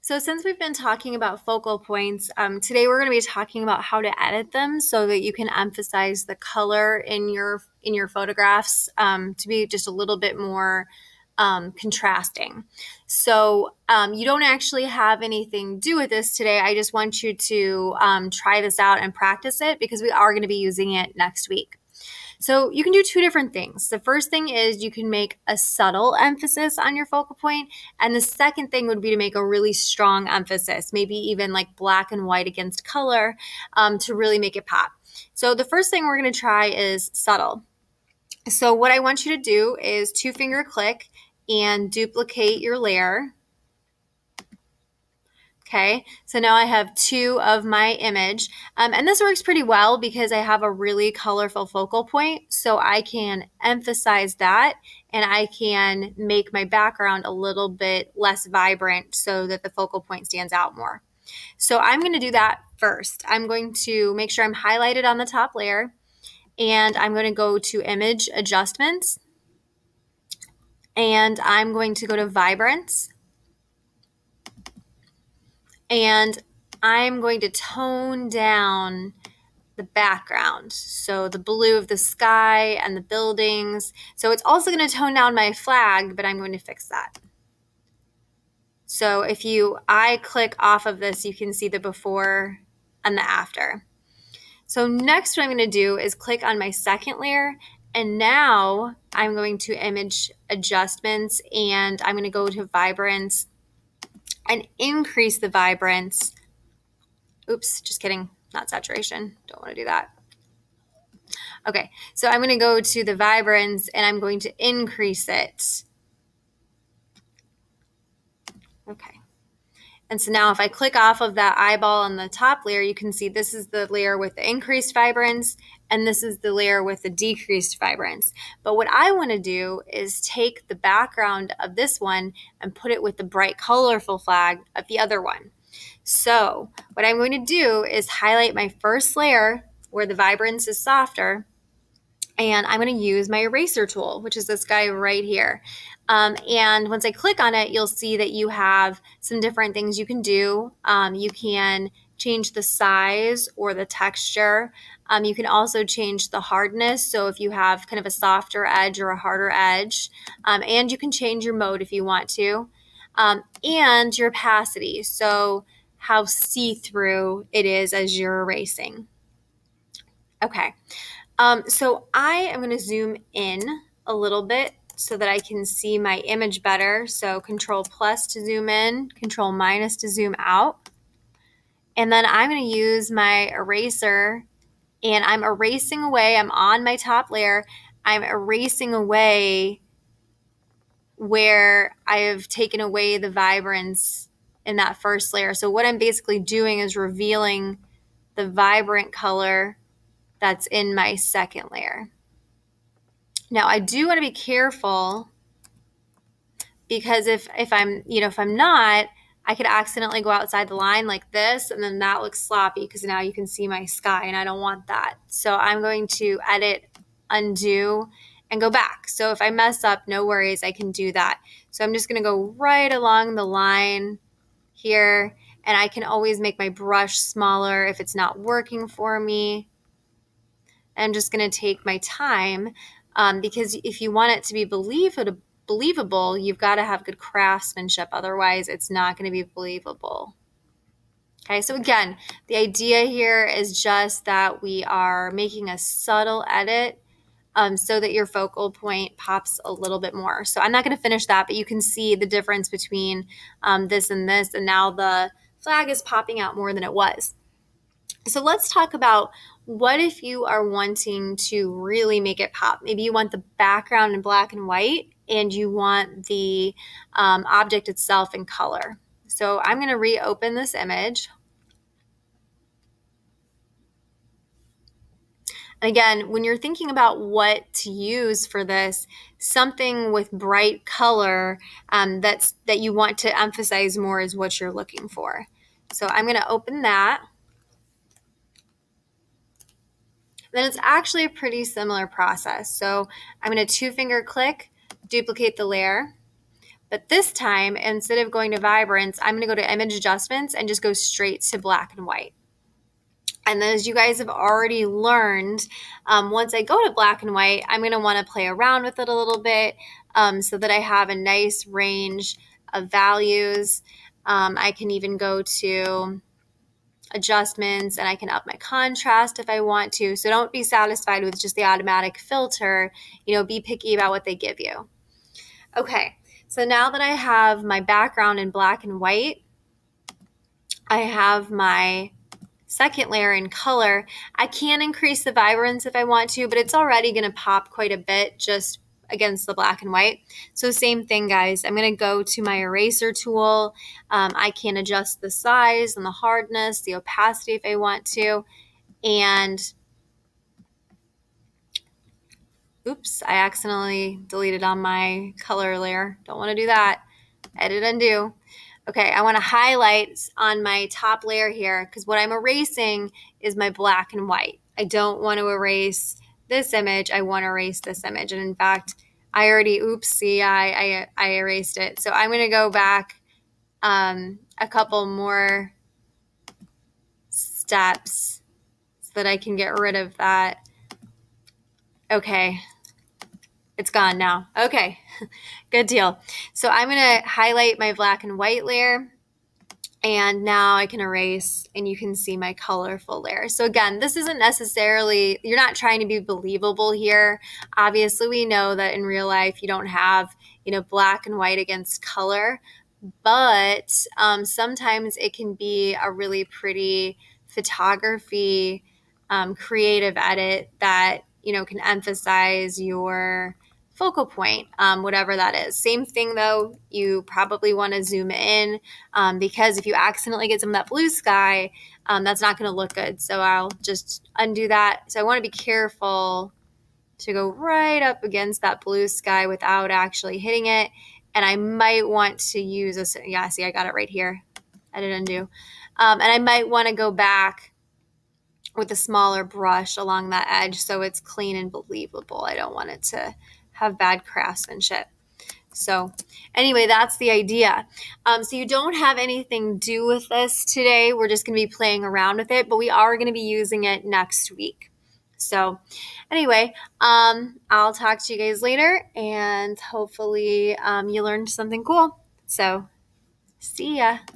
So since we've been talking about focal points, today we're going to be talking about how to edit them so that you can emphasize the color in your photographs to be just a little bit more contrasting. So you don't actually have anything to do with this today. I just want you to try this out and practice it because we are going to be using it next week. So you can do two different things. The first thing is you can make a subtle emphasis on your focal point. And the second thing would be to make a really strong emphasis, maybe even like black and white against color to really make it pop. So the first thing we're going to try is subtle. So what I want you to do is 2-finger click and duplicate your layer. Okay, so now I have 2 of my image, and this works pretty well because I have a really colorful focal point, so I can emphasize that and I can make my background a little bit less vibrant so that the focal point stands out more. So I'm going to do that first. I'm going to make sure I'm highlighted on the top layer, and I'm going to go to Image Adjustments, and I'm going to go to Vibrance. And I'm going to tone down the background. So the blue of the sky and the buildings. So it's also going to tone down my flag, but I'm going to fix that. So if I click off of this, you can see the before and the after. So next what I'm going to do is click on my second layer. And now I'm going to Image Adjustments and I'm going to go to Vibrance and increase the vibrance. Oops, just kidding, not saturation. Don't want to do that. Okay, so I'm going to go to the vibrance and I'm going to increase it. Okay. And so now if I click off of that eyeball on the top layer, you can see this is the layer with the increased vibrance and this is the layer with the decreased vibrance. But what I want to do is take the background of this one and put it with the bright colorful flag of the other one. So what I'm going to do is highlight my first layer where the vibrance is softer, and I'm going to use my eraser tool, which is this guy right here. And once I click on it, you'll see that you have some different things you can do. You can change the size or the texture. You can also change the hardness. So if you have kind of a softer edge or a harder edge, and you can change your mode if you want to, and your opacity. So how see-through it is as you're erasing. Okay. So I am going to zoom in a little bit so that I can see my image better. So Control+ to zoom in, Control- to zoom out. And then I'm going to use my eraser and I'm erasing away. I'm on my top layer. I'm erasing away where I have taken away the vibrance in that first layer. So what I'm basically doing is revealing the vibrant color that's in my second layer. Now I do want to be careful because if I'm not, I could accidentally go outside the line like this and then that looks sloppy because now you can see my sky and I don't want that. So I'm going to edit, undo, and go back. So if I mess up, no worries, I can do that. So I'm just going to go right along the line here, and I can always make my brush smaller if it's not working for me. I'm just going to take my time because if you want it to be believable, you've got to have good craftsmanship. Otherwise, it's not going to be believable. Okay, so again, the idea here is just that we are making a subtle edit so that your focal point pops a little bit more. So I'm not going to finish that, but you can see the difference between this and this, and now the flag is popping out more than it was. So let's talk about what if you are wanting to really make it pop. Maybe you want the background in black and white and you want the object itself in color. So I'm going to reopen this image. And again, when you're thinking about what to use for this, something with bright color that you want to emphasize more is what you're looking for. So I'm going to open that. Then it's actually a pretty similar process. So I'm going to 2-finger click, duplicate the layer. But this time, instead of going to Vibrance, I'm going to go to Image Adjustments and just go straight to black and white. And then, as you guys have already learned, once I go to black and white, I'm going to want to play around with it a little bit so that I have a nice range of values. I can even go to adjustments and I can up my contrast if I want to. So don't be satisfied with just the automatic filter. Be picky about what they give you. Okay, so now that I have my background in black and white, I have my second layer in color. I can increase the vibrance if I want to, but it's already going to pop quite a bit just against the black and white. So same thing, guys. I'm going to go to my eraser tool. I can adjust the size and the hardness, the opacity if I want to. And oops, I accidentally deleted on my color layer. Don't want to do that. Edit, undo. Okay, I want to highlight on my top layer here because what I'm erasing is my black and white. I don't want to erase this image. I want to erase this image. And in fact, I already, I erased it. So I'm going to go back a couple more steps so that I can get rid of that. Okay. It's gone now. Okay, good deal. So I'm going to highlight my black and white layer, and now I can erase, and you can see my colorful layer. So again, this isn't necessarily, you're not trying to be believable here. Obviously, we know that in real life, you don't have, black and white against color, but sometimes it can be a really pretty photography, creative edit that, can emphasize your focal point, whatever that is. Same thing though, you probably want to zoom in because if you accidentally get some of that blue sky, that's not going to look good. So I'll just undo that. So I want to be careful to go right up against that blue sky without actually hitting it. And I might want to use a, yeah, see, I got it right here. Edit, undo. And I might want to go back with a smaller brush along that edge so it's clean and believable. I don't want it to have bad craftsmanship. So anyway, that's the idea. So you don't have anything to do with this today. We're just going to be playing around with it, but we are going to be using it next week. So anyway, I'll talk to you guys later, and hopefully you learned something cool. So see ya.